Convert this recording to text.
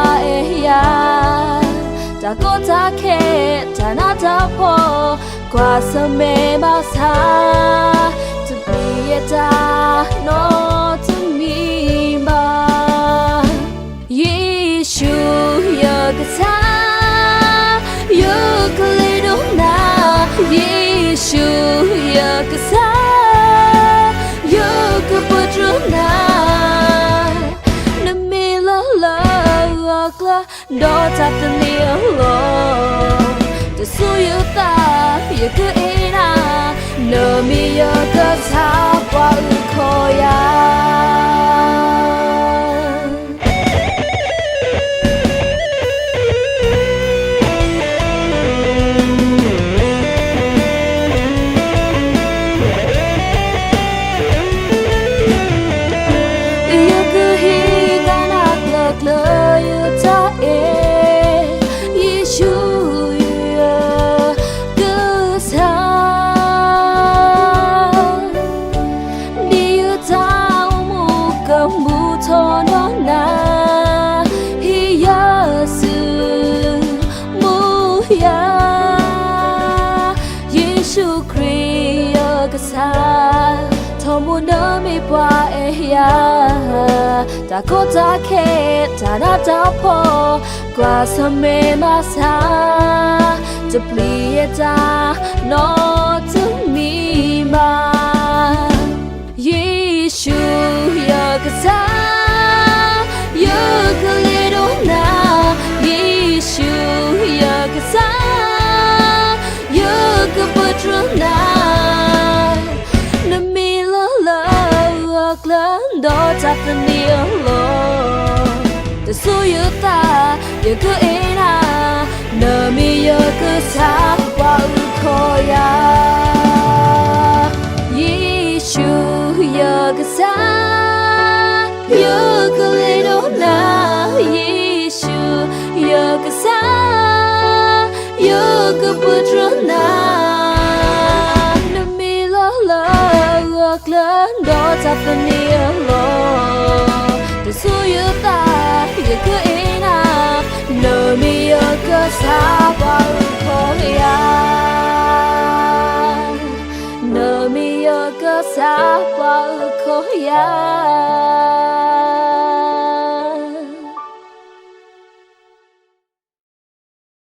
qua e ya ta có ta khe ta na ta po qua sa me ma sa to be ta no to me ba Yeshu ya ka sa yo ka le do na Yeshu ya ka sa yo ka patro na na me la la la do ta ta ni lo to su yo ta ya ka e na no me ya ka sa pa u kho ya qua e ya ta có ta khe ta na ta po qua sa me ma sa to pli ta no to me ma Yeshu ya ka sa yo ka le do na Yeshu ya ka sa yo ka patro na do ta ta ni lo to su yo ta yo ku e na no mi yo ku sa wa u kho ya Yeshu yo ku sa yo ku le do na Yeshu yo ku sa yo ku patro na no mi lo lo do ta ta ni lo to su yo ta yo ku e na no mi yo ku sa wa u kho ya no mi yo ku sa wa u kho ya